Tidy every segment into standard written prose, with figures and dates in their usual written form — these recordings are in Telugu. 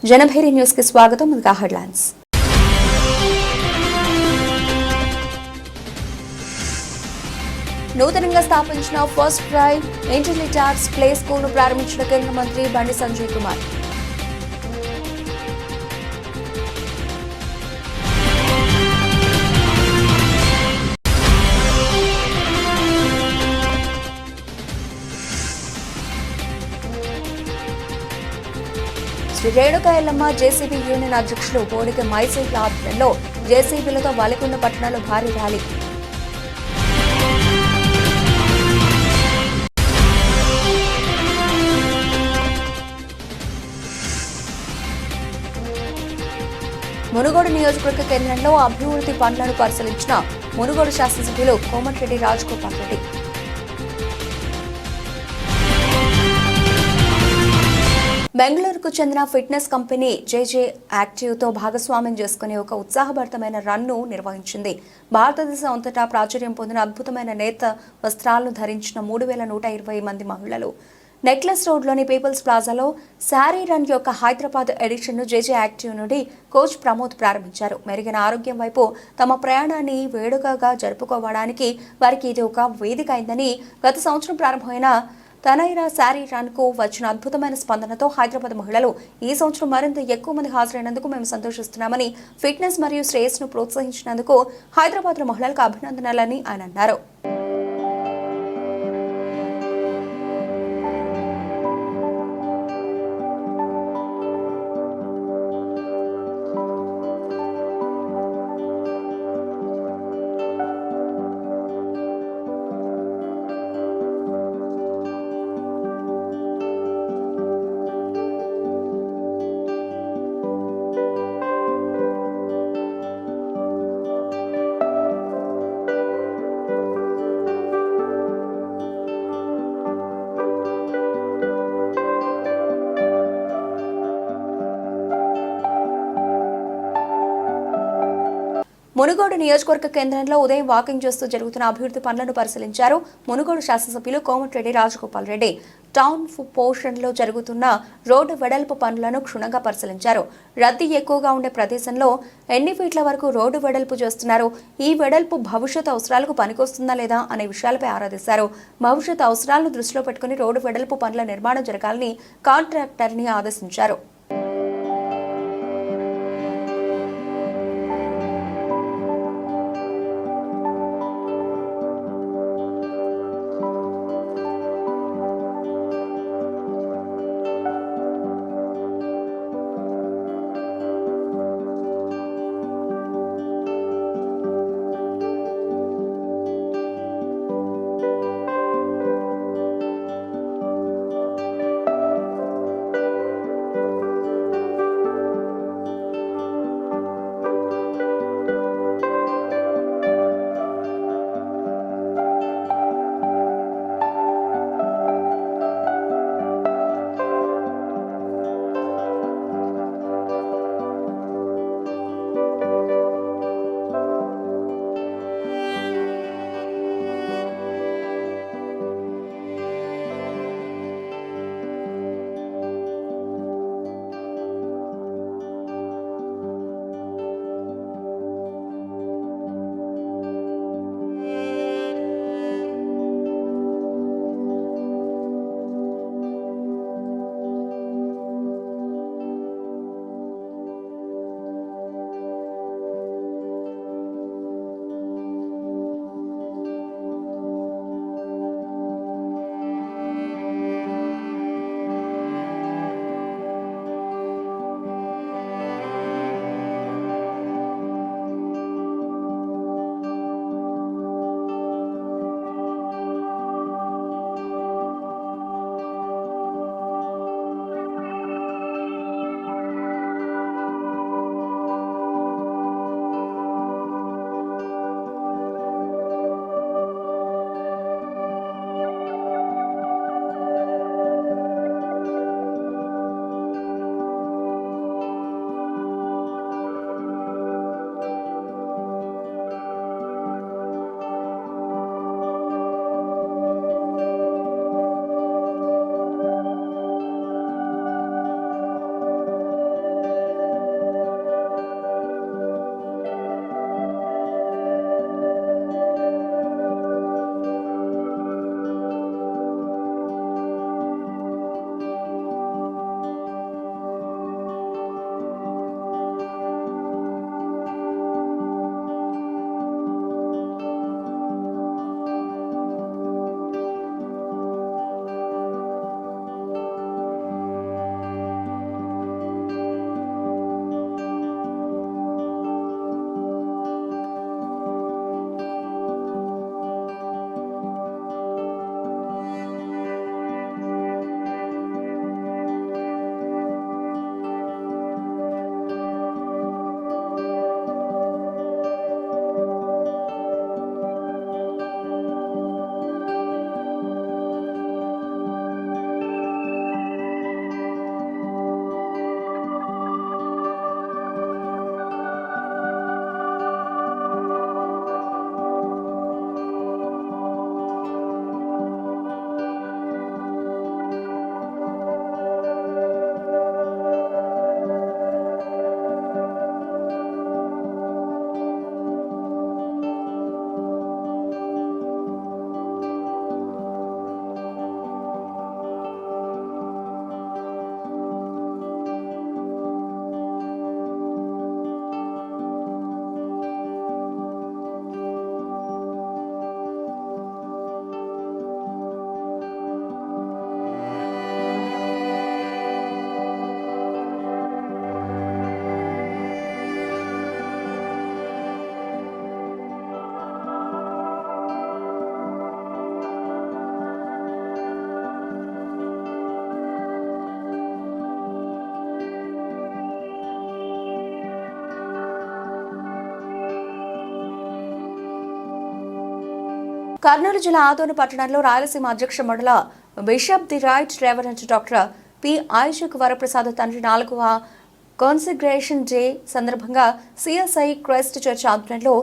జనభేరి న్యూస్ కి స్వాగతం. ముందుగా హెడ్లైన్స్. నూతనంగా స్థాపించిన first try internet arts play school ను ప్రారంభించిన కేంద్ర మంత్రి బండి సంజయ్ కుమార్. శ్రీ రేణుకా ఎల్లమ్మ జేసీబీ యూనియన్ అధ్యక్షులు బోడిగ మైసూర్ ఆధ్వర్యంలో జేసీబీలతో వలిగొండ పట్టణంలో భారీ ర్యాలీ. మునుగోడు నియోజకవర్గ కేంద్రంలో అభివృద్ధి పనులను పరిశీలించిన మునుగోడు శాసనసభ్యులు కోమటిరెడ్డి రాజగోపాల్ రెడ్డి. బెంగళూరుకు చెందిన ఫిట్నెస్ కంపెనీ జేజే యాక్టివ్తో భాగస్వామ్యం చేసుకునే ఒక ఉత్సాహభరితమైన రన్ను నిర్వహించింది. భారతదేశం అంతటా ప్రాచుర్యం పొందిన అద్భుతమైన నేత వస్త్రాలను ధరించిన 3120 మంది మహిళలు నెక్లెస్ రోడ్లోని పీపుల్స్ ప్లాజాలో శారీ రన్ యొక్క హైదరాబాద్ ఎడిషన్ను జేజే యాక్టివ్ నుండి కోచ్ ప్రమోద్ ప్రారంభించారు. మెరుగైన ఆరోగ్యం వైపు తమ ప్రయాణాన్ని వేడుకగా జరుపుకోవడానికి వారికి ఇది ఒక వేదిక అయిందని గత సంవత్సరం ప్రారంభమైన తనైరా శారీ రన్ కు వచ్చిన అద్భుతమైన స్పందనతో హైదరాబాద్ మహిళలు ఈ సంవత్సరం మరింత ఎక్కువ మంది హాజరైనందుకు మేము సంతోషిస్తున్నామని, ఫిట్నెస్ మరియు శ్రేయస్సును ప్రోత్సహించినందుకు హైదరాబాద్ మహిళలకు అభినందనలని ఆయన అన్నారు. మునుగోడు నియోజకవర్గ కేంద్రంలో ఉదయం వాకింగ్ చేస్తూ జరుగుతున్న అభివృద్ధి పనులను పరిశీలించారు. మునుగోడు శాసనసభ్యులు కోమటిరెడ్డి రాజగోపాల్ రెడ్డి టౌన్ పోర్షన్లో జరుగుతున్న రోడ్డు వెడల్పు పనులను క్షుణ్ణంగా పరిశీలించారు. రద్దీ ఎక్కువగా ఉండే ప్రదేశంలో ఎన్ని ఫీట్ల వరకు రోడ్డు వెడల్పు చేస్తున్నారు, ఈ వెడల్పు భవిష్యత్ అవసరాలకు పనికొస్తుందా లేదా అనే విషయాలపై ఆరా తీశారు. భవిష్యత్ అవసరాలను దృష్టిలో పెట్టుకుని రోడ్డు వెడల్పు పనుల నిర్మాణం జరగాలని కాంట్రాక్టర్ని ఆదేశించారు. కర్నూలు జిల్లా ఆదోని పట్టణంలో రాయలసీమ అధ్యక్ష మండల bishop the right reverent doctor P Isaac Varaprasad తండ్రి 4వ కాన్సిగ్రేషన్ డే సందర్భంగా సిఎస్ఐ క్రైస్ట్ చర్చ్ ఆధ్వర్యంలో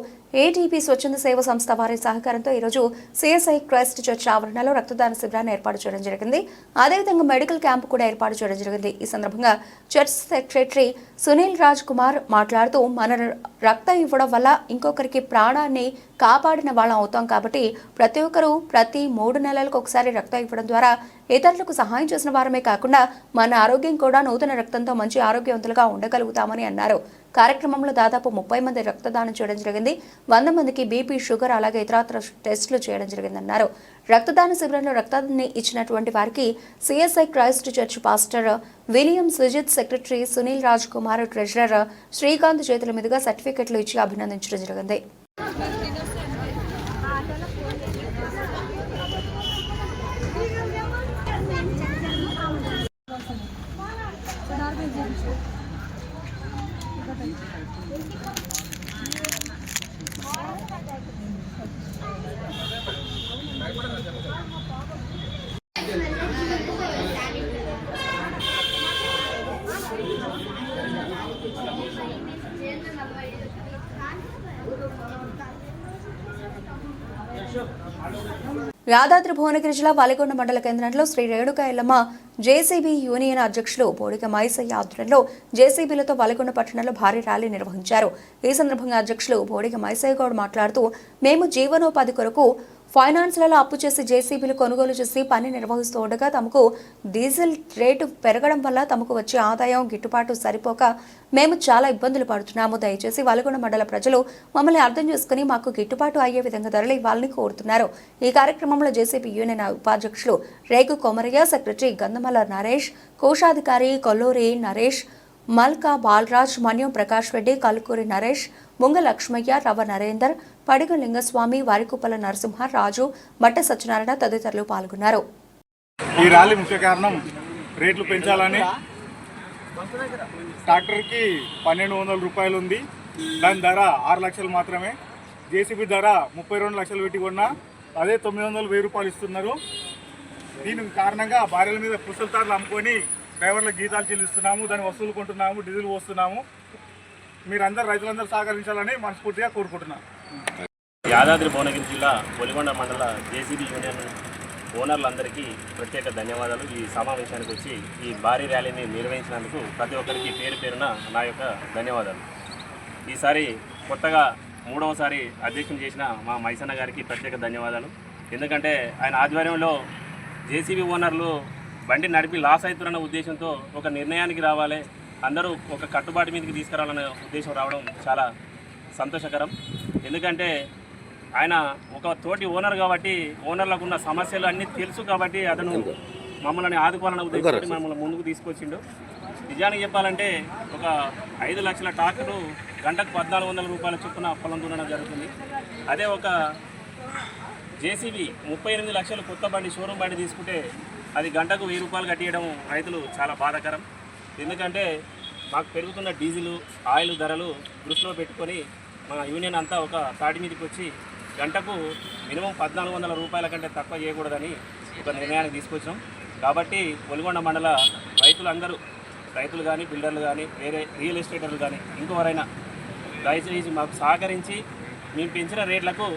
ఏటీపీ స్వచ్ఛంద సేవ సంస్థ వారి సహకారంతో ఈరోజు సిఎస్ఐ క్రైస్ట్ చర్చ్ ఆవరణలో రక్తదాన శిబిరాన్ని ఏర్పాటు చేయడం జరిగింది. అదేవిధంగా మెడికల్ క్యాంపు కూడా ఏర్పాటు చేయడం జరిగింది. ఈ సందర్భంగా చర్చ్ సెక్రటరీ సునీల్ రాజ్ కుమార్ మాట్లాడుతూ మన రక్తం ఇవ్వడం వల్ల ఇంకొకరికి ప్రాణాన్ని కాపాడిన వాళ్ళం అవుతాం కాబట్టి ప్రతి ఒక్కరూ ప్రతి 3 నెలలకు ఒకసారి రక్తం ఇవ్వడం ద్వారా ఇతరులకు సహాయం చేసిన వారమే కాకుండా మన ఆరోగ్యం కూడా నూతన రక్తంతో మంచి ఆరోగ్యవంతులుగా ఉండగలుగుతామని అన్నారు. కార్యక్రమంలో దాదాపు 30 మంది రక్తదానం చేయడం జరిగింది. 100 మందికి బీపీ, షుగర్ అలాగే ఇతరత్ర టెస్టులు చేయడం జరిగిందన్నారు. రక్తదాన శిబిరంలో రక్తాన్ని ఇచ్చినటువంటి వారికి CSI Christ Church pastor William Sujith, secretary Sunil Raj Kumar, treasurer Srikanth చేతుల మీదుగా సర్టిఫికెట్లు ఇచ్చి అభినందించడం జరిగింది. యాదాద్రి భువనగిరి జిల్లా వాలిగొండ మండల కేంద్రంలో శ్రీ రేణుకా ఎల్లమ్మ జేసీబీ యూనియన్ అధ్యక్షులు బోడిగ మైసయ్య ఆధ్వర్యంలో జేసీబీలతో వాలిగొండ పట్టణంలో భారీ ర్యాలీ నిర్వహించారు. ఈ సందర్భంగా అధ్యక్షులు బోడిగ మైసయ్య గౌడ్ మాట్లాడుతూ మేము జీవనోపాధి కొరకు ఫైనాన్స్లలో అప్పు చేసి జేసీబీలు కొనుగోలు చేసి పని నిర్వహిస్తూ ఉండగా తమకు డీజిల్ రేటు పెరగడం వల్ల తమకు వచ్చే ఆదాయం గిట్టుబాటు సరిపోక మేము చాలా ఇబ్బందులు పడుతున్నాము. దయచేసి వాలిగొండ మండల ప్రజలు మమ్మల్ని అర్థం చేసుకుని మాకు గిట్టుబాటు అయ్యే విధంగా ధరలు ఇవ్వాలని కోరుతున్నారు. ఈ కార్యక్రమంలో జేసీబీ యూనియన్ ఉపాధ్యక్షులు రేగు కొమరయ్య, సెక్రటరీ గంధమల నరేష్, కోశాధికారి కొల్లూరి నరేష్, మల్కా బాలరాజ్, మన్యం ప్రకాష్ రెడ్డి, కల్కూరి నరేష్, ముంగ లక్ష్మయ్య, రవ నరేందర్, పడిగ లింగస్వామి, వారికుప్పల నరసింహ, రాజు, మట్ట సత్యనారాయణ తదితరులు పాల్గొన్నారు. ఈ ర్యాలీ ముఖ్య కారణం రేట్లు పెంచాలని. ట్రాక్టర్కి 1200 రూపాయలు ఉంది, దాని ధర 6 లక్షలు మాత్రమే. జేసీబీ ధర 32 లక్షలు పెట్టి కొన్నా అదే 900-1000 రూపాయలు ఇస్తున్నారు. దీని కారణంగా భార్యల మీద పుస్తకాలు అమ్ముకొని డ్రైవర్లకు జీతాలు చెల్లిస్తున్నాము, దాని వసూలు కొంటున్నాము, డీజిల్ పోస్తున్నాము. మీరందరూ రైతులందరూ సహకరించాలని మనస్ఫూర్తిగా కోరుకుంటున్నాను. యాదాద్రి భువనగిరి జిల్లా ఒలిగొండ మండల జేసీబీ యూనియన్ ఓనర్లందరికీ ప్రత్యేక ధన్యవాదాలు. ఈ సమావేశానికి వచ్చి ఈ భారీ ర్యాలీని నిర్వహించినందుకు ప్రతి ఒక్కరికి పేరు పేరున నా యొక్క ధన్యవాదాలు. ఈసారి కొత్తగా 3వసారి అధ్యక్షుని చేసిన మా మైసన్న గారికి ప్రత్యేక ధన్యవాదాలు. ఎందుకంటే ఆయన ఆధ్వర్యంలో జేసీబీ ఓనర్లు బండి నడిపి లాస్ అవుతున్న ఉద్దేశంతో ఒక నిర్ణయానికి రావాలి, అందరూ ఒక కట్టుబాటు మీదకి తీసుకురావాలనే ఉద్దేశం రావడం చాలా సంతోషకరం. ఎందుకంటే ఆయన ఒక తోటి ఓనర్ కాబట్టి ఓనర్లకు ఉన్న సమస్యలు అన్నీ తెలుసు కాబట్టి అతను మమ్మల్ని ఆదుకోవాలనే ఉద్దేశంతో మమ్మల్ని ముందుకు తీసుకొచ్చిండు. నిజానికి చెప్పాలంటే ఒక 5 లక్షల ట్రాక్టరు గంటకు 1400 రూపాయల చొప్పున పొలం దున్నడం జరుగుతుంది. అదే ఒక జేసీబీ 38 లక్షలు కొత్త బండి, షోరూమ్ బండి తీసుకుంటే అది గంటకు 1000 రూపాయలు కట్టియడం రైతులు చాలా బాధాకరం. ఎందుకంటే మాకు పెరుగుతున్న డీజిల్, ఆయిల్ ధరలు దృష్టిలో పెట్టుకొని మా యూనియన్ అంతా ఒక తాటి మీదకి వచ్చి గంటకు మినిమం 1400 రూపాయల కంటే తక్కువ చేయకూడదని ఒక నిర్ణయానికి తీసుకొచ్చాం. కాబట్టి ఒలిగొండ మండల రైతులు కానీ, బిల్డర్లు కానీ, వేరే రియల్ ఎస్టేటర్లు కానీ ఇంకెవరైనా దయచేసి మాకు సహకరించి మేము పెంచిన రేట్లకు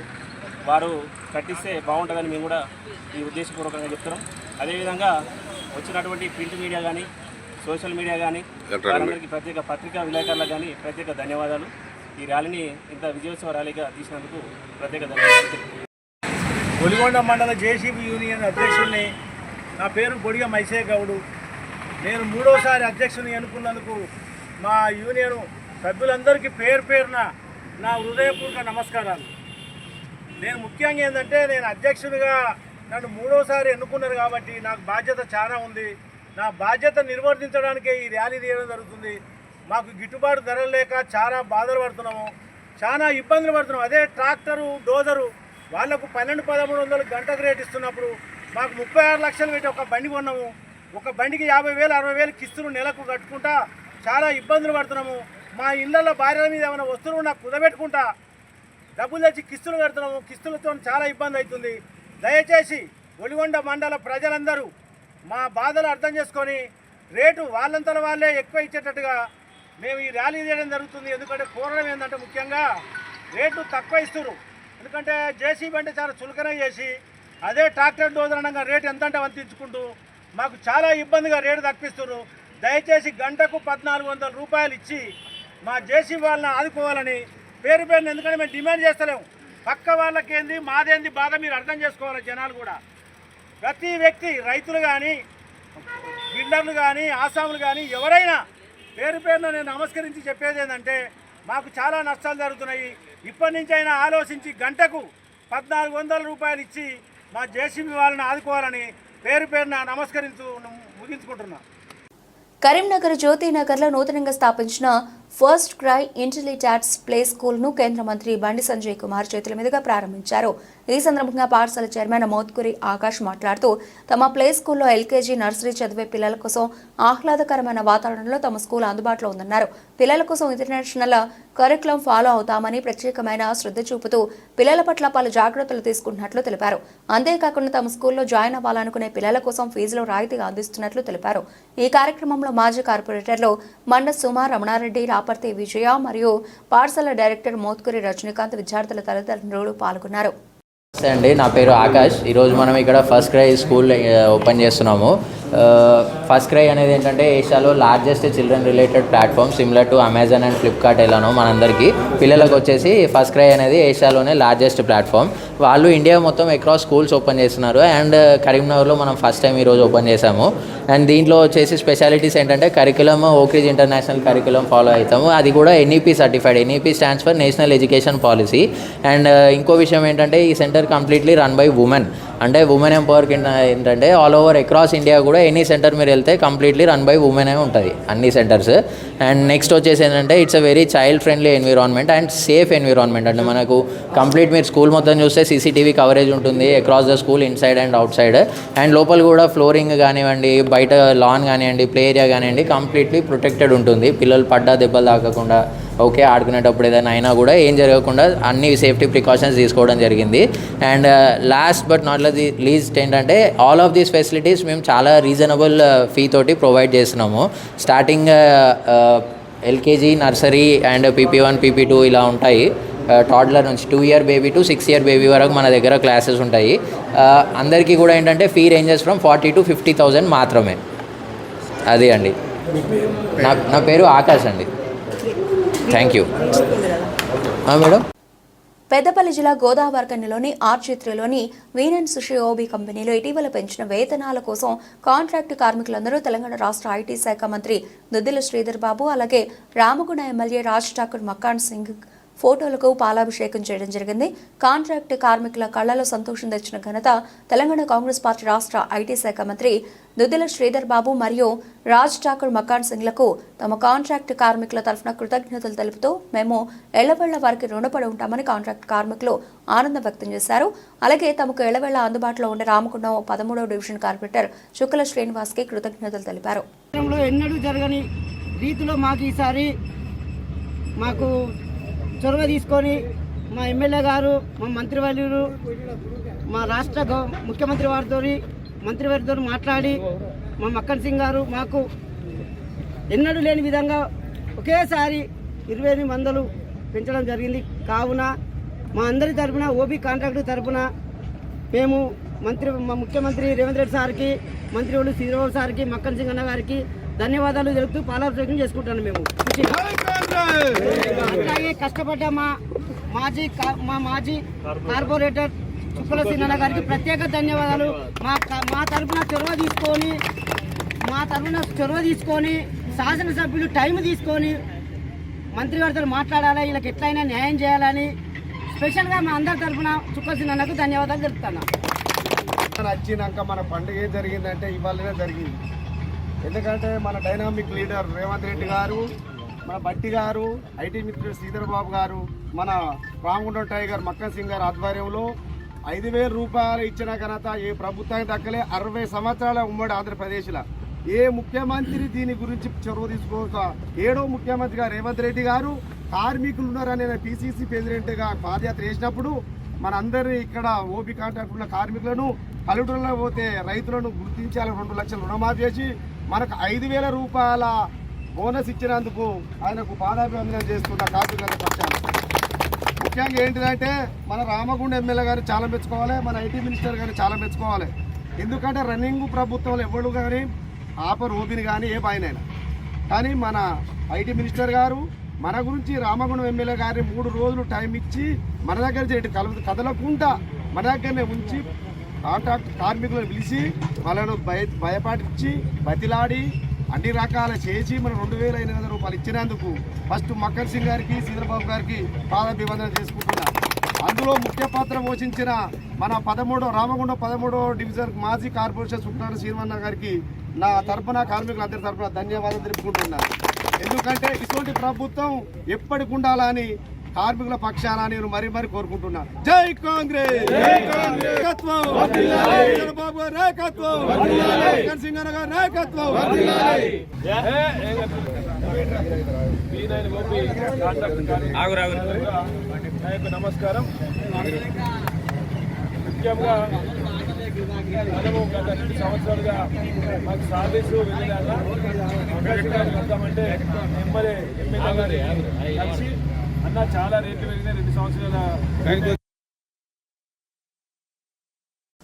వారు కట్టిస్తే బాగుంటుందని మేము కూడా ఈ ఉద్దేశపూర్వకంగా చెప్తున్నాం. అదేవిధంగా వచ్చినటువంటి ప్రింట్ మీడియా కానీ, సోషల్ మీడియా కానీ వారందరికీ ప్రత్యేక పత్రికా విలేకరులకు కానీ ప్రత్యేక ధన్యవాదాలు. ఈ ర్యాలీని ఇంత విజయోత్సవ ర్యాలీగా తీసినందుకు ప్రత్యేక ధన్యవాదాలు. ఒలిగొండ మండల జేసీబీ యూనియన్ అధ్యక్షుడిని. నా పేరు బొడిగ మైసయ్య గౌడు. నేను 3వసారి అధ్యక్షుని ఎన్నుకున్నందుకు మా యూనియన్ సభ్యులందరికీ పేరు పేరున నా హృదయపూర్వక నమస్కారాలు. నేను ముఖ్యంగా ఏంటంటే నేను అధ్యక్షునిగా నన్ను 3వసారి ఎన్నుకున్నారు కాబట్టి నాకు బాధ్యత చాలా ఉంది. నా బాధ్యత నిర్వర్తించడానికే ఈ ర్యాలీ తీయడం జరుగుతుంది. మాకు గిట్టుబాటు ధరలు లేక చాలా బాధలు పడుతున్నాము, చాలా ఇబ్బందులు పడుతున్నాము. అదే ట్రాక్టరు, డోజరు వాళ్లకు 1200-1300 గంటకు రేట్ ఇస్తున్నప్పుడు మాకు 36 లక్షలు పెట్టి ఒక బండి కొన్నాము. ఒక బండికి 50,000-60,000 కిస్తులు నెలకు కట్టుకుంటా చాలా ఇబ్బందులు పడుతున్నాము. మా ఇళ్లలో భార్యల మీద ఏమైనా వస్తువులు నాకు కుదబెట్టుకుంటా డబ్బులు తెచ్చి కిస్తులు కడుతున్నాము. కిస్తులతో చాలా ఇబ్బంది అవుతుంది. దయచేసి ఒలిగొండ మండల ప్రజలందరూ మా బాధలు అర్థం చేసుకొని రేటు వాళ్ళంతలో వాళ్ళే ఎక్కువ ఇచ్చేటట్టుగా మేము ఈ ర్యాలీ చేయడం జరుగుతుంది. ఎందుకంటే కోరడం ఏంటంటే ముఖ్యంగా రేటు తక్కువ ఇస్తారు. ఎందుకంటే జేసీబీ అంటే చాలా చులకన చేసి అదే ట్రాక్టర్ డోదరణంగా రేటు ఎంత అంటే అంతించుకుంటూ మాకు చాలా ఇబ్బందిగా రేటు తప్పిస్తారు. దయచేసి గంటకు 1400 రూపాయలు ఇచ్చి మా జేసీబీ వాళ్ళని ఆదుకోవాలని పేరు పేరుని, ఎందుకంటే మేము డిమాండ్ చేస్తలేము. పక్క వాళ్ళకేంది మాదేంది బాధ మీరు అర్థం చేసుకోవాలి. జనాలు కూడా ప్రతి వ్యక్తి, రైతులు కానీ, బిల్డర్లు కానీ, ఆసాములు కానీ ఎవరైనా పేరు పేరున నేను నమస్కరించి చెప్పేది ఏంటంటే మాకు చాలా నష్టాలు జరుగుతున్నాయి. ఇప్పటి నుంచి అయినా ఆలోచించి గంటకు 1400 రూపాయలు ఇచ్చి మా జేసీబీ వాళ్ళని ఆదుకోవాలని పేరు పేరున ముగించుకుంటున్నా. కరీంనగర్ జ్యోతినగర్లో నూతనంగా స్థాపించిన ఫస్ట్ క్రై ఇంటెలిటాట్స్ ప్లే స్కూల్ను కేంద్ర మంత్రి బండి సంజయ్ కుమార్ చేతుల మీదుగా ప్రారంభించారు. ఈ సందర్భంగా పాఠశాల చైర్మన్ మోత్కూరి ఆకాష్ మాట్లాడుతూ తమ ప్లే స్కూల్లో ఎల్కేజీ, నర్సరీ చదివే పిల్లల కోసం ఆహ్లాదకరమైన వాతావరణంలో తమ స్కూల్ అందుబాటులో ఉందన్నారు. పిల్లల కోసం ఇంటర్నేషనల్ కరికులం ఫాలో అవుతామని ప్రత్యేకమైన శ్రద్ధ చూపుతూ పిల్లల పట్ల పలు జాగ్రత్తలు తీసుకుంటున్నట్లు తెలిపారు. అంతేకాకుండా తమ స్కూల్లో జాయిన్ అవ్వాలనుకునే పిల్లల కోసం ఫీజులో రాయితీగా అందిస్తున్నట్లు తెలిపారు. ఈ కార్యక్రమంలో మాజీ కార్పొరేటర్లు మండ సుమ, రమణారెడ్డి, రాపర్తి విజయ మరియు పాఠశాల డైరెక్టర్ మోత్కూరి రజనీకాంత్, విద్యార్థుల తల్లిదండ్రులు పాల్గొన్నారు. అండి, నా పేరు ఆకాష్. ఈరోజు మనం ఇక్కడ ఫస్ట్ క్రై స్కూల్ ఓపెన్ చేస్తున్నాము. ఫస్ట్ క్రై అనేది ఏంటంటే ఏషియాలో largest children related platform, similar to Amazon and Flipkart ఎలానో మనందరికీ పిల్లలకు వచ్చేసి ఫస్ట్ క్రై అనేది ఏషియాలోనే లార్జెస్ట్ ప్లాట్ఫామ్. వాళ్ళు ఇండియా మొత్తం అక్రాస్ స్కూల్స్ ఓపెన్ చేస్తున్నారు. అండ్ కరీంనగర్లో మనం ఫస్ట్ టైం ఈరోజు ఓపెన్ చేసాము. అండ్ దీంట్లో వచ్చేసి స్పెషాలిటీస్ ఏంటంటే curriculum Oakridge international curriculum follow అవుతాము. అది కూడా NEP certified. NEP stands for national education policy. And ఇంకో విషయం ఏంటంటే ఈ centre completely run by women. అంటే ఉమెన్ ఎంపవర్ కింద ఏంటంటే ఆల్ ఓవర్ అక్రాస్ ఇండియా కూడా ఎనీ సెంటర్ మీరు వెళ్తే కంప్లీట్లీ రన్ బై ఉమెన్ ఉంటుంది అన్ని సెంటర్స్. అండ్ నెక్స్ట్ వచ్చేసి ఏంటంటే it's a very child friendly environment and safe environment. అంటే మనకు కంప్లీట్ మీరు స్కూల్ మొత్తం చూస్తే సీసీటీవీ కవరేజ్ ఉంటుంది across the school, inside and out side. And లోపల కూడా ఫ్లోరింగ్ కానివ్వండి, బయట లాన్ కానివ్వండి, ప్లే ఏరియా కానివ్వండి కంప్లీట్లీ ప్రొటెక్టెడ్ ఉంటుంది. పిల్లలు పడ్డా దెబ్బలు తాకకుండా, ఓకే, ఆడుకునేటప్పుడు ఏదైనా అయినా కూడా ఏం జరగకుండా అన్ని సేఫ్టీ ప్రికాషన్స్ తీసుకోవడం జరిగింది. And last but not least ఏంటంటే ఆల్ ఆఫ్ దీస్ ఫెసిలిటీస్ మేము చాలా రీజనబుల్ ఫీ తోటి ప్రొవైడ్ చేస్తున్నాము. Starting LKG, nursery and PP1, PP2 ఇలా ఉంటాయి. టాడ్లర్ నుంచి 2 year baby to 6 year baby వరకు మన దగ్గర క్లాసెస్ ఉంటాయి. అందరికీ కూడా ఏంటంటే ఫీ రేంజెస్ ఫ్రమ్ 40,000 to 50,000 మాత్రమే. అది అండి. నా పేరు ఆకాష్ అండి. Thank you madam. పెద్దపల్లి జిల్లా గోదావరికనిలోని ఆర్చిత్రలోని వీనన్ సుషి ఓబీ కంపెనీలో ఇటీవల పెంచిన వేతనాల కోసం కాంట్రాక్టు కార్మికులందరూ తెలంగాణ రాష్ట్ర ఐటీ శాఖ మంత్రి దుద్దిల శ్రీధర్ బాబు, అలాగే రామగుణ ఎమ్మెల్యే రాజ్ ఠాకూర్ మకాన్ సింగ్ ఫోటోలకు పాలాభిషేకం చేయడం జరిగింది. కాంట్రాక్టు కార్మికుల కళ్లలో సంతోషం తెచ్చిన ఘనత తెలంగాణ కాంగ్రెస్ పార్టీ రాష్ట్ర ఐటీ శాఖ మంత్రి దుద్దిల శ్రీధర్ బాబు మరియు రాజ్ ఠాకూర్ మకాన్ సింగ్లకు తమ కాంట్రాక్టు కార్మికుల తరఫున కృతజ్ఞతలు తెలుపుతూ మేము ఎళ్లవేళ్ల వారికి రుణపడి ఉంటామని కాంట్రాక్టు కార్మికులు ఆనందం వ్యక్తం చేశారు. అలాగే తమకు ఎళ్లవేళ్ల అందుబాటులో ఉండే రామగుండం 13వ డివిజన్ కార్పొరేటర్ చుక్కల శ్రీనివాస్కి కృతజ్ఞతలు తెలిపారు. ఎన్నడూ జరగని రీతిలో మాకు చొరవ తీసుకొని మా ఎమ్మెల్యే గారు, మా మంత్రివర్యులు, మా రాష్ట్ర ముఖ్యమంత్రి మంత్రివారితో మాట్లాడి మా మక్కన్ సింగ్ గారు మాకు ఎన్నడూ లేని విధంగా ఒకేసారి 2800 పెంచడం జరిగింది. కావున మా అందరి తరఫున, ఓబీ కాంట్రాక్టు తరఫున మేము మా ముఖ్యమంత్రి రేవంత్ రెడ్డి సార్కి, మంత్రివర్యులు శ్రీరావు సార్కి, మక్కన్ సింగ్ అన్న గారికి ధన్యవాదాలు తెలుపుతూ పాలాభిషేకం చేసుకుంటాను. మేము అట్లాగే కష్టపడ్డ మా మాజీ కార్పొరేటర్ చుక్కల సిన్న గారికి ప్రత్యేక ధన్యవాదాలు. మా తరఫున చొరవ తీసుకొని శాసనసభ్యులు టైం తీసుకొని మంత్రివర్గంతో మాట్లాడాలి, వీళ్ళకి ఎట్లయినా న్యాయం చేయాలని స్పెషల్గా మా అందరి తరఫున చుక్కల సిన్నకు ధన్యవాదాలు తెలుపుతాను. వచ్చినాక మన పండుగ ఏం జరిగిందంటే ఇవాళనే జరిగింది. ఎందుకంటే మన డైనామిక్ లీడర్ రేవంత్ రెడ్డి గారు, మన బట్టి గారు, ఐటీ మిత్రుడు శ్రీధర్ బాబు గారు, మన రామగుండం టైగర్ మక్కన్ సింగ్ గారు ఆధ్వర్యంలో 5,000 రూపాయలు ఇచ్చిన ఘనత ఏ ప్రభుత్వానికి దక్కలే. 60 సంవత్సరాల ఉమ్మడి ఆంధ్రప్రదేశ్లో ఏ ముఖ్యమంత్రి దీని గురించి చొరవ తీసుకోక 7వ ముఖ్యమంత్రిగా రేవంత్ రెడ్డి గారు కార్మికులు ఉన్నారని పిసిసి ప్రెసిడెంట్గా పాదయాత్ర చేసినప్పుడు మనందరినీ ఇక్కడ ఓపీ కాంట్రాక్ట్ ఉన్న కార్మికులను పల్లెటూరులో పోతే రైతులను గుర్తించాలని 2 లక్షలు రుణమాఫీ చేసి మనకు 5,000 రూపాయల బోనస్ ఇచ్చినందుకు ఆయనకు పాదాభివందనం చేస్తున్న కార్మికుల పక్షాన. ముఖ్యంగా ఏంటిదంటే మన రామగుండ ఎమ్మెల్యే గారు చాలా మెచ్చుకోవాలి, మన ఐటీ మినిస్టర్ గారు చాలా మెచ్చుకోవాలి. ఎందుకంటే రన్నింగ్ ప్రభుత్వంలో ఎవరు కానీ ఆపర్ ఓపిని కానీ ఏ పైనైనా కానీ మన ఐటీ మినిస్టర్ గారు మన గురించి రామగుండం ఎమ్మెల్యే గారిని 3 రోజులు టైం ఇచ్చి మన దగ్గర చేయడం కదలకుండా మన దగ్గరనే ఉంచి కాంట్రాక్ట్ కార్మికులను పిలిచి వాళ్ళను భయపడించి బతిలాడి అన్ని రకాల చేసి మనం 2,800 రూపాయలు ఇచ్చినందుకు ఫస్ట్ మక్కన్ సింగ్ గారికి శ్రీధరబాబు గారికి పాదాభివందన చేసుకుంటున్నాం. అందులో ముఖ్య పాత్ర పోషించిన మన రామగుండం 13వ డివిజన్ మాజీ కార్పొరేషన్ సుట్నాడు శ్రీవన్న గారికి నా తరఫున కార్మికులందరి తరఫున ధన్యవాదాలు తెలుపుకుంటున్నాను. ఎందుకంటే ఇటువంటి ప్రభుత్వం ఎప్పటికి ఉండాలని కార్మికుల పక్షాన నేను మరీ కోరుకుంటున్నాను. జై కాంగ్రెస్, చంద్రబాబు గారి నాయకత్వం, మక్కన్ సింగ్ గారి నాయకత్వం. నమస్కారం. ముఖ్యంగా మనము గత 2 సంవత్సరాలుగా మాకు సర్వీసు వెళ్దామంటే ఎమ్మెల్యే గారు కలిసి అన్న చాలా రేట్లు పెరిగినాయి 2 సంవత్సరాల.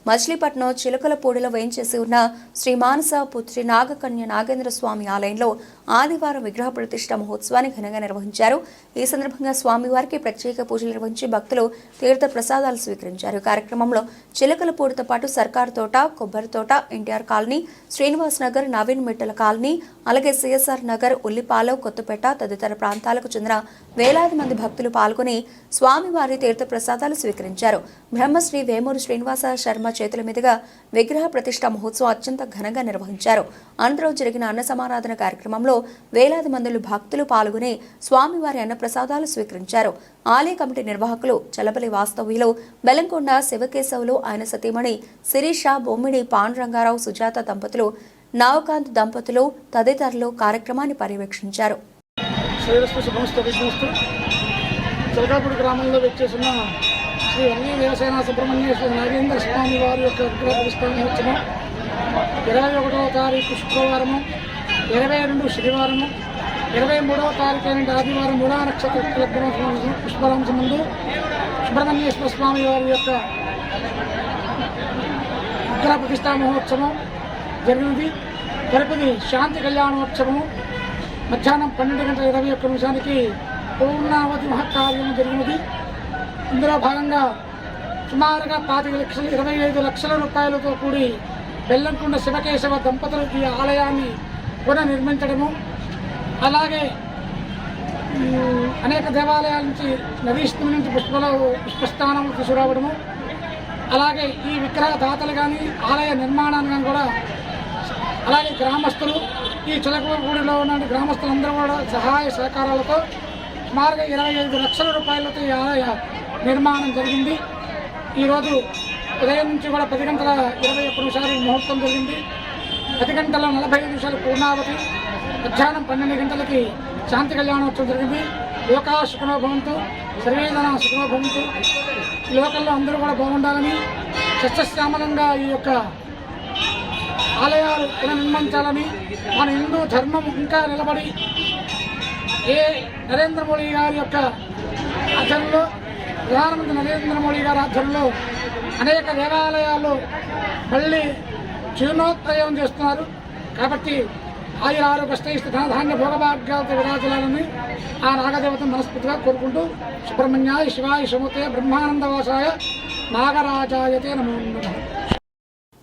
మచిలీపట్నం చిలకలపూడిలో వేయించేసి ఉన్న శ్రీ మానస పుత్రి నాగకన్య నాగేంద్ర స్వామి ఆలయంలో ఆదివారం విగ్రహ ప్రతిష్ఠ మహోత్సవాన్ని ఘనంగా నిర్వహించారు. ఈ సందర్భంగా స్వామివారికి ప్రత్యేక పూజలు నిర్వహించి భక్తులు తీర్థ ప్రసాదాలు స్వీకరించారు. కార్యక్రమంలో చిలకలపూడితో పాటు సర్కార్ తోట, కొబ్బరి తోట, ఎన్టీఆర్ కాలనీ, శ్రీనివాస్ నగర్, నవీన్ మిట్టల కాలనీ, అలాగే సిఎస్ఆర్ నగర్, ఉల్లిపాలెం, కొత్తపేట తదితర ప్రాంతాలకు చెందిన వేలాది మంది భక్తులు పాల్గొని స్వామివారి తీర్థ ప్రసాదాలు స్వీకరించారు. బ్రహ్మశ్రీ వేమూరు శ్రీనివాస శర్మ చేతుల మీదుగా విగ్రహ ప్రతిష్ఠ మహోత్సవం అత్యంత ఘనంగా నిర్వహించారు. అనంతరం జరిగిన అన్న సమారాధన కార్యక్రమంలో వేలాది మంది భక్తులు పాల్గొని స్వామివారి అన్న ప్రసాదాలు స్వీకరించారు. ఆలయ కమిటీ నిర్వాహకులు చలపల్లి వాస్తవ్యులు, బెల్లంకొండ శివకేశవులు, ఆయన సతీమణి శిరీష, బొమ్మిడి పాండురంగారావు, సుజాత దంపతులు, నవకాంత్ దంపతులు తదితరులు కార్యక్రమాన్ని పర్యవేక్షించారు. చిలకలపూడి గ్రామంలో వచ్చేసిన శ్రీ అన్ని వ్యవసాయ సుబ్రహ్మణ్యేశ్వర నాగేంద్ర స్వామి వారి యొక్క విగ్రహ ప్రతిష్ఠ మహోత్సవం 21వ తారీఖు శుక్రవారము, 22 శనివారము, 23వ తారీఖు అయిన ఆదివారం మూడా నక్షత్ర పుష్పరాంశ ముందు సుబ్రహ్మణ్యేశ్వర స్వామి వారి యొక్క విగ్రహ ప్రతిష్ఠా మహోత్సవం జరిగినది. తదుపరి శాంతి కళ్యాణోత్సవము మధ్యాహ్నం 12:21 పూర్ణావతి మహత్కార్యం జరిగినది. ఇందులో భాగంగా సుమారుగా 25 లక్షల రూపాయలతో కూడి బెల్లంకొండ శివకేశవ దంపతులు ఈ ఆలయాన్ని పునర్నిర్మించడము, అలాగే అనేక దేవాలయాల నుంచి నదీస్థం నుంచి పుష్పస్థానం తీసుకురావడము, అలాగే ఈ విగ్రహ దాతలు కానీ ఆలయ నిర్మాణాన్ని కూడా, అలాగే గ్రామస్తులు ఈ చిలకలపూడిలో ఉన్న గ్రామస్తులందరూ కూడా సహాయ సహకారాలతో సుమారుగా 25 లక్షల రూపాయలతో ఈ ఆలయ నిర్మాణం జరిగింది. ఈరోజు ఉదయం నుంచి కూడా 10:21 ముహూర్తం జరిగింది. 10:45 పూర్ణావతి, మధ్యాహ్నం 12 గంటలకి శాంతి కళ్యాణోత్సవం జరిగింది. లోకా సుఖనో భవంతు, సర్వేజన సుఖనో భవంతు. ఈ లోకల్లో అందరూ కూడా బాగుండాలని, సస్యశ్యామలంగా ఈ యొక్క ఆలయాలు పునర్నిర్మించాలని, మన హిందూ ధర్మం ఇంకా నిలబడి నరేంద్ర మోడీ గారి యొక్క ఆధ్వర్యంలో, ప్రధానమంత్రి నరేంద్ర మోడీ గారి ఆధ్వర్యంలో అనేక దేవాలయాలు మళ్ళీ జీర్ణోత్రయం చేస్తున్నారు. కాబట్టి ఆయుర ఆరోగ్య శ్రేష్ఠ ధనధాన్య భోగభాగ్యాలతో విరాజులాలని ఆ నాగదేవతను మనస్ఫూర్తిగా కోరుకుంటూ సుబ్రహ్మణ్యాయ శివాయ శముతే బ్రహ్మానందవాసాయ నాగరాజాయతే నమో నమః.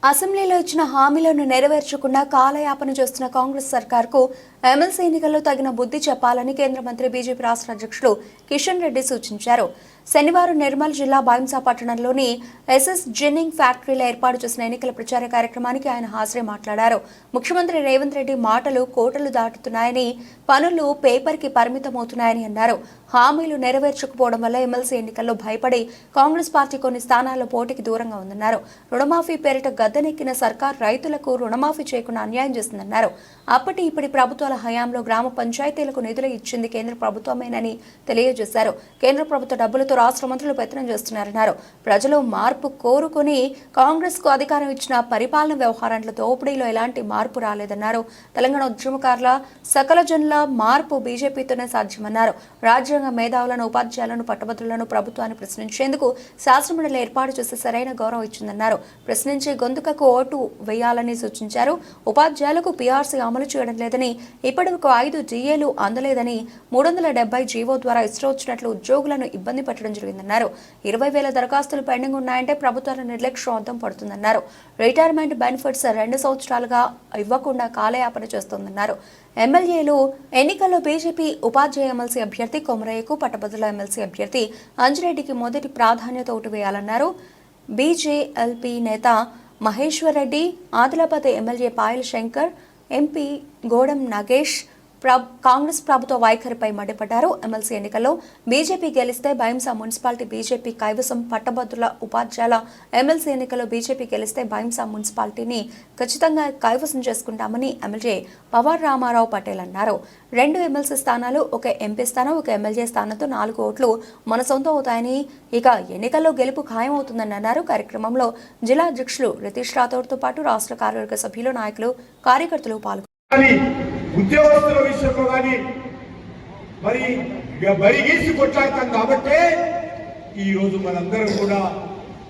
అసెంబ్లీలో ఇచ్చిన హామీలను నెరవేర్చకుండా కాలయాపన చేస్తున్న కాంగ్రెస్ సర్కార్కు ఎమ్మెల్సీ ఎన్నికల్లో తగిన బుద్ధి చెప్పాలని కేంద్ర మంత్రి బీజేపీ రాష్ట్ర అధ్యక్షులు కిషన్ రెడ్డి సూచించారు. శనివారం నిర్మల్ జిల్లా బైంసా పట్టణంలోని ఎస్ఎస్ జిన్నింగ్ ఫ్యాక్టరీలో ఏర్పాటు చేసిన ఎన్నికల ప్రచార కార్యక్రమానికి ఆయన హాజరై మాట్లాడారు. ముఖ్యమంత్రి రేవంత్ రెడ్డి మాటలు కోటలు దాటుతున్నాయని, పనులు పేపర్కి పరిమితమవుతున్నాయని అన్నారు. హామీలు నెరవేర్చకపోవడం వల్ల ఎమ్మెల్సీ ఎన్నికల్లో భయపడి కాంగ్రెస్ పార్టీ కొన్ని స్థానాల్లో పోటీకి దూరంగా ఉందన్నారు. రుణమాఫీ పేరిట గద్దెనెక్కిన సర్కార్ రైతులకు రుణమాఫీ చేయకుండా అన్యాయం చేసిందన్నారు. అప్పటి ఇప్పటి ప్రభుత్వాల హయాంలో గ్రామ పంచాయతీలకు నిధులు ఇచ్చింది కేంద్ర ప్రభుత్వమేనని తెలియజేశారు. కేంద్ర ప్రభుత్వ డబ్బులతో రాష్ట్ర మంత్రులు పెత్తనం చేస్తున్నారన్నారు. ప్రజలు మార్పు కోరుకుని కాంగ్రెస్ కు అధికారం ఇచ్చిన పరిపాలన వ్యవహారాల దోపిడీలో ఎలాంటి మార్పు రాలేదన్నారు. తెలంగాణ ఉద్యమకారుల సకల జనుల మార్పు బీజేపీతోనే సాధ్యమన్నారు. రాజ్యాంగ మేధావులను, ఉపాధ్యాయులను, పట్టభద్రులను ప్రభుత్వాన్ని ప్రశ్నించేందుకు శాసనమండలి ఏర్పాటు చేసి సరైన గౌరవం ఇచ్చిందన్నారు. ప్రశ్నించే గొంతుకకు ఓటు వేయాలని సూచించారు. ఉపాధ్యాయులకు పీఆర్సీ అమలు చేయడం లేదని, ఇప్పటివరకు 5 జీఏలు అందలేదని, 370 జీవో ద్వారా ఇష్టం వచ్చినట్లు ఉద్యోగులను ఇబ్బంది పెట్టడం జరిగిందన్నారు. 20,000 దరఖాస్తులు పెండింగ్ ఉన్నాయంటే ప్రభుత్వాల నిర్లక్ష్యం అద్దం పడుతుందన్నారు. రిటైర్మెంట్ బెనిఫిట్స్ 2 సంవత్సరాలుగా ఇవ్వకుండా కాలయాపన చేస్తోందన్నారు. ఎమ్మెల్యేలు ఎన్నికల్లో బీజేపీ ఉపాధ్యాయ ఎమ్మెల్సీ అభ్యర్థి కొమరయ్యకు, పట్టభద్రుల ఎమ్మెల్సీ అభ్యర్థి అంజిరెడ్డికి మొదటి ప్రాధాన్యత ఓటు వేయాలన్నారు. బీజేఎల్పీ నేత మహేశ్వర్ రెడ్డి, ఆదిలాబాద్ ఎమ్మెల్యే పాయల్ శంకర్, ఎంపీ గోడం నాగేష్ కాంగ్రెస్ ప్రభుత్వ వైఖరిపై మండిపడ్డారు. ఎమ్మెల్సీ ఎన్నికల్లో బీజేపీ గెలిస్తే బైంసా మున్సిపాలిటీ బీజేపీ కైవసం, పట్టభద్రుల ఉపాధ్యాయుల ఎమ్మెల్సీ ఎన్నికల్లో బీజేపీ గెలిస్తే బైంసా మున్సిపాలిటీని ఖచ్చితంగా కైవసం చేసుకుంటామని ఎమ్మెల్యే పవార్ రామారావు పటేల్ అన్నారు. 2 ఎమ్మెల్సీ స్థానాలు, 1 ఎంపీ స్థానం, 1 ఎమ్మెల్యే స్థానంతో 4 ఓట్లు మన సొంతం అవుతాయని, ఇక ఎన్నికల్లో గెలుపు ఖాయమవుతుందని అన్నారు. కార్యక్రమంలో జిల్లా అధ్యక్షులు రితీష్ రాథోడ్తో పాటు రాష్ట్ర కార్యవర్గ సభ్యులు, నాయకులు, కార్యకర్తలు పాల్గొన్నారు. ఉద్యోగస్తుల విషయంలో కానీ మరి బరిగీసి కొట్లాడతాం కాబట్టే ఈరోజు మనందరం కూడా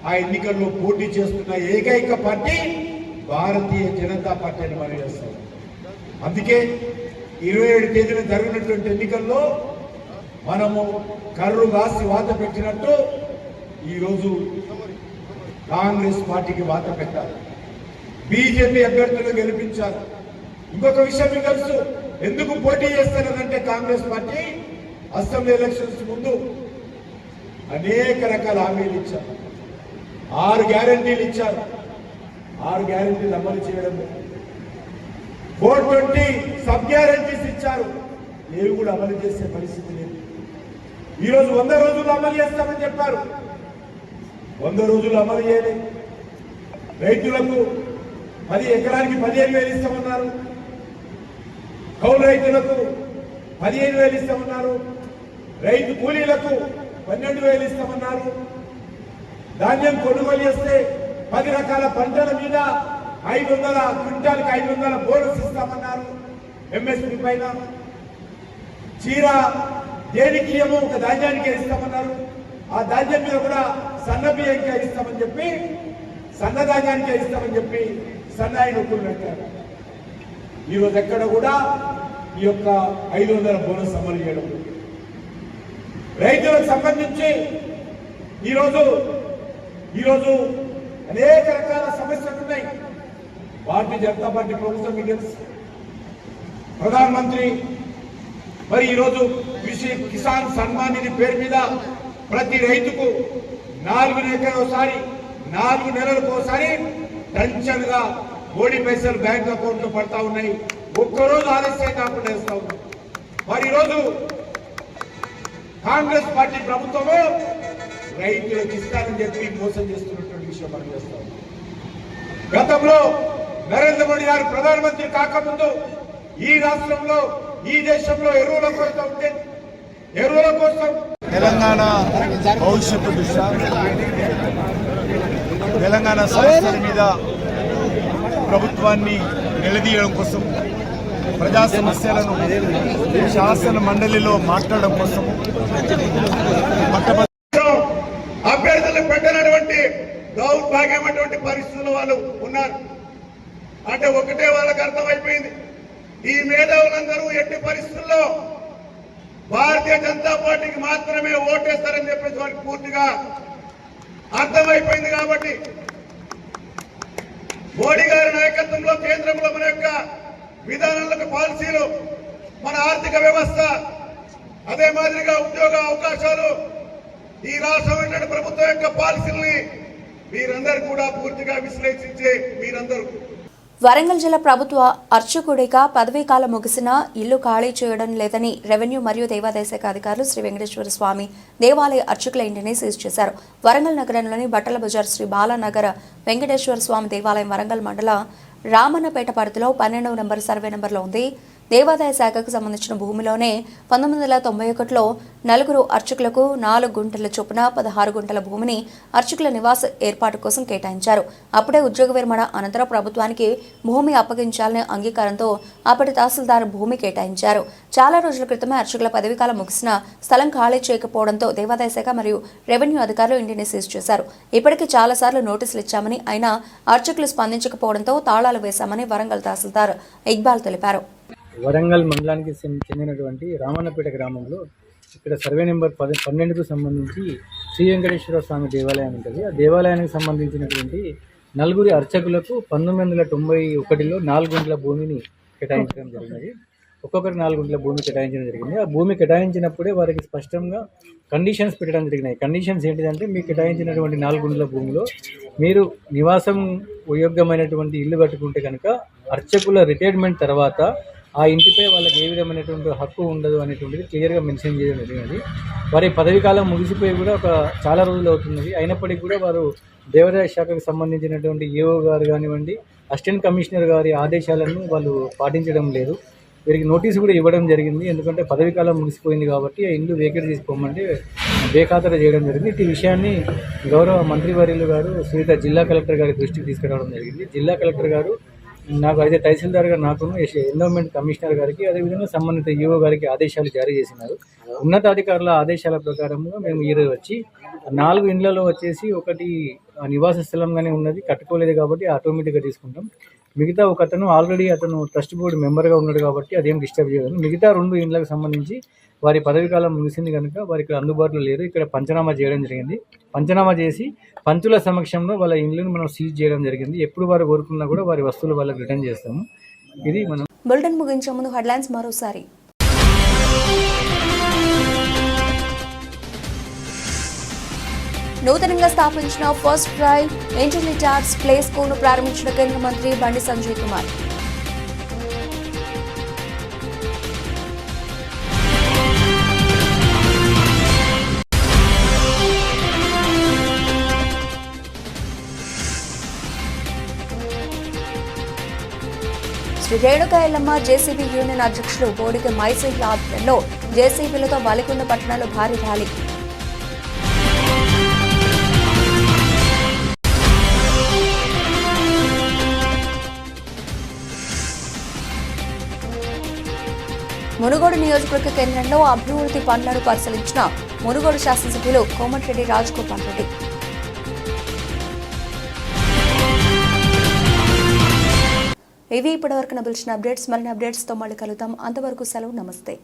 ఆ ఎన్నికల్లో పోటీ చేస్తున్న ఏకైక పార్టీ భారతీయ జనతా పార్టీ అని మనం చేస్తాం. అందుకే 27 తేదీన జరిగినటువంటి ఎన్నికల్లో మనము కర్రు కాసి వాత పెట్టినట్టు ఈరోజు కాంగ్రెస్ పార్టీకి వాత పెట్టాలి, బీజేపీ అభ్యర్థులు గెలిపించాలి. ఇంకొక విషయం మీకు తెలుసు, ఎందుకు పోటీ చేస్తారంటే కాంగ్రెస్ పార్టీ అసెంబ్లీ ఎలక్షన్స్ ముందు అనేక రకాల హామీలు ఇచ్చారు, 6 గ్యారంటీలు ఇచ్చారు. 6 గ్యారంటీలు అమలు చేయడం, 420 సబ్ గ్యారంటీస్ ఇచ్చారు, ఏవి కూడా అమలు చేసే పరిస్థితి లేదు. ఈరోజు 100 రోజులు అమలు చేస్తామని చెప్పారు, 100 రోజులు అమలు చేయలేదు. రైతులకు 10 ఎకరానికి 15,000 ఇస్తామన్నారు, కౌలు రైతులకు 15,000 ఇస్తామన్నారు, రైతు కూలీలకు 12,000 ఇస్తామన్నారు. ధాన్యం కొనుగోలు చేస్తే 10 రకాల పంటల మీద 500 క్వింటాల్కి 500 బోనస్ ఇస్తామన్నారు. ఎంఎస్పీ పైన చీర దేనికి ఏమో ఒక ధాన్యానికే ఇస్తామన్నారు. ఆ ధాన్యం మీద కూడా సన్న బియ్యంకే ఇస్తామని చెప్పి, సన్న ధాన్యానికే ఇస్తామని చెప్పి సన్నాయి నొప్పులు పెట్టారు. ఈరోజు ఎక్కడ కూడా ఈ యొక్క 500 బోనస్ అమలు చేయడం. రైతులకు సంబంధించి ఈరోజు అనేక రకాల సమస్యలు ఉన్నాయి. భారతీయ జనతా పార్టీ ప్రభుత్వం మీకు తెలుసు, ప్రధానమంత్రి మరి ఈరోజు కృషి కిసాన్ సన్మాన్ నిధి పేరు మీద ప్రతి రైతుకు 4 నెలలకు ఒకసారి టెన్షన్ గా కోడి పైసలు బ్యాంక్ అకౌంట్ లో పడతా ఉన్నాయి. ఒక్కరోజు ఆలస్యం కాకుండా వేస్తా ఉన్నాయి. మరి ఈరోజు కాంగ్రెస్ పార్టీ ప్రభుత్వము రైతులకు ఇస్తానని చెప్పి మోసం చేస్తున్నటువంటి విషయం మనం చేస్తాం. గతంలో నరేంద్ర మోడీ గారు ప్రధానమంత్రి కాకముందు ఈ రాష్ట్రంలో, ఈ దేశంలో ఎరువుల కొరత ఉంటే ఎరువుల కోసం తెలంగాణ భవిష్యత్తు దృష్ట్యా తెలంగాణ సమస్యల మీద ప్రభుత్వాన్ని నిలదీయడం కోసం, ప్రజా సమస్యలను శాసన మండలిలో మాట్లాడడం కోసం అభ్యర్థులు పెట్టినటువంటి దౌర్భాగ్యమైనటువంటి పరిస్థితులు వాళ్ళు ఉన్నారు. అంటే ఒకటే వాళ్ళకి అర్థమైపోయింది, ఈ మేధావులందరూ ఎట్టి పరిస్థితుల్లో భారతీయ జనతా పార్టీకి మాత్రమే ఓటేస్తారని చెప్పేసి వారికి పూర్తిగా అర్థమైపోయింది. కాబట్టి మోడీ గారి నాయకత్వంలో కేంద్రంలో మన యొక్క విధానాలకు, పాలసీలు మన ఆర్థిక వ్యవస్థ, అదే మాదిరిగా ఉద్యోగ అవకాశాలు, ఈ రాష్ట్రం ప్రభుత్వం యొక్క పాలసీల్ని మీరందరూ కూడా పూర్తిగా విశ్లేషించే మీరందరూ వరంగల్ జిల్లా ప్రభుత్వ అర్చకుడిగా పదవీకాలం ముగిసినా ఇల్లు ఖాళీ చేయడం లేదని రెవెన్యూ మరియు దేవాదాయ శాఖ అధికారులు శ్రీ వెంకటేశ్వర స్వామి దేవాలయ అర్చకుల ఇంటిని సీజ్ చేశారు. వరంగల్ నగరంలోని బట్టల బజార్ శ్రీ బాలానగర వెంకటేశ్వర స్వామి దేవాలయం వరంగల్ మండల రామన్నపేట పరిధిలో 12వ నెంబర్ సర్వే నెంబర్లో ఉంది. దేవాదాయ శాఖకు సంబంధించిన భూమిలోనే 1991లో 4 అర్చకులకు 4 గుంటల చొప్పున 16 గుంటల భూమిని అర్చకుల నివాస ఏర్పాటు కోసం కేటాయించారు. అప్పుడే ఉద్యోగ విరమణ అనంతరం ప్రభుత్వానికి భూమి అప్పగించాలనే అంగీకారంతో అప్పటి తహసీల్దార్ భూమి కేటాయించారు. చాలా రోజుల క్రితమే అర్చకుల పదవీకాలం ముగిసిన స్థలం ఖాళీ చేయకపోవడంతో దేవాదాయ శాఖ మరియు రెవెన్యూ అధికారులు ఇంటిని సీజ్ చేశారు. ఇప్పటికీ చాలాసార్లు నోటీసులు ఇచ్చామని, అయినా అర్చకులు స్పందించకపోవడంతో తాళాలు వేశామని వరంగల్ తహసీల్దార్ ఇక్బాల్ తెలిపారు. వరంగల్ మండలానికి చెందినటువంటి రామన్నపేట గ్రామంలో ఇక్కడ సర్వే నెంబర్ 12కు సంబంధించి శ్రీ వెంకటేశ్వర స్వామి దేవాలయం ఉంటుంది. ఆ దేవాలయానికి సంబంధించినటువంటి 4 అర్చకులకు 1991లో 4 గుంటల భూమిని కేటాయించడం జరిగినది. ఒక్కొక్కరు 4 గుంటల భూమి కేటాయించడం జరిగింది. ఆ భూమి కేటాయించినప్పుడే వారికి స్పష్టంగా కండిషన్స్ పెట్టడం జరిగినాయి. కండిషన్స్ ఏంటిదంటే, మీకు కేటాయించినటువంటి 4 గుంటల భూమిలో మీరు నివాసం యోగ్యమైనటువంటి ఇల్లు కట్టుకుంటే కనుక అర్చకుల రిటైర్మెంట్ తర్వాత ఆ ఇంటిపై వాళ్ళకి ఏ విధమైనటువంటి హక్కు ఉండదు అనేటువంటిది క్లియర్గా మెన్షన్ చేయడం జరిగినది. వారి పదవీ కాలం ముగిసిపోయి కూడా చాలా రోజులు అవుతున్నది. అయినప్పటికీ కూడా వారు దేవాదాయ శాఖకు సంబంధించినటువంటి ఏఓ గారు కానివ్వండి, అసిస్టెంట్ కమిషనర్ గారి ఆదేశాలను వాళ్ళు పాటించడం లేదు. వీరికి నోటీసు కూడా ఇవ్వడం జరిగింది. ఎందుకంటే పదవీ కాలం ముగిసిపోయింది కాబట్టి ఆ ఇల్లు వేకేట్ చేసుకోమంటే బేఖాతరు చేయడం జరిగింది. ఈ విషయాన్ని గౌరవ మంత్రివర్యులు గారు శ్రీత జిల్లా కలెక్టర్ గారి దృష్టికి తీసుకురావడం జరిగింది. జిల్లా కలెక్టర్ గారు నాకు అయితే తహసీల్దార్ గారు నాకును ఎన్విరాన్మెంట్ కమిషనర్ గారికి అదేవిధంగా సంబంధిత ఈఓ గారికి ఆదేశాలు జారీ చేసినారు. ఉన్నతాధికారుల ఆదేశాల ప్రకారంగా మేము ఈరోజు వచ్చి 4 ఇండ్లలో వచ్చేసి ఒకటి నివాస స్థలంగానే ఉన్నది, కట్టుకోలేదు కాబట్టి ఆటోమేటిక్గా తీసుకుంటాం. మిగతా ఒక అతను ఆల్రెడీ ట్రస్ట్ బోర్డు మెంబర్గా ఉన్నాడు కాబట్టి అదేం డిస్టర్బ్ చేయదు. మిగతా 2 ఇండ్లకు సంబంధించి వారి పదవి కాలం ముగిసింది కనుక వారి ఇక్కడ అందుబాటులో లేరు. ఇక్కడ పంచనామా చేయడం జరిగింది. పంచనామా చేసి పంచుల సమక్షంలో వాళ్ళ ఇండ్లను మనం సీజ్ చేయడం జరిగింది. ఎప్పుడు వారు కోరుకున్నా కూడా వారి వస్తువులు వాళ్ళకి రిటర్న్ చేస్తాము. ఇది మనం బులెటిన్ ముగించే ముందు హెడ్లైన్స్ మరోసారి. నూతనంగా స్థాపించిన ఫస్ట్ క్రై ఇంటర్మీడియట్ ప్లే స్కూల్ను ప్రారంభించిన కేంద్ర మంత్రి బండి సంజయ్ కుమార్. శ్రీ రేణుకా ఎల్లమ్మ జేసీబీ యూనియన్ అధ్యక్షులు బోడిగ మైసూర్ ఆధ్వర్యంలో జేసీబీలతో బాలికొండ పట్టణంలో భారీ ర్యాలీ. మునుగోడు నియోజకవర్గ కేంద్రంలో అభివృద్ధి పనులను పరిశీలించిన మునుగోడు శాసనసభ్యులు కోమటిరెడ్డి రాజగోపాల్ రెడ్డి. ఇవి ఇప్పటివరకు లభించిన అప్డేట్స్. మరిన్ని అప్డేట్స్తో మళ్ళీ కలుద్దాం. అంతవరకు సెలవు. నమస్తే.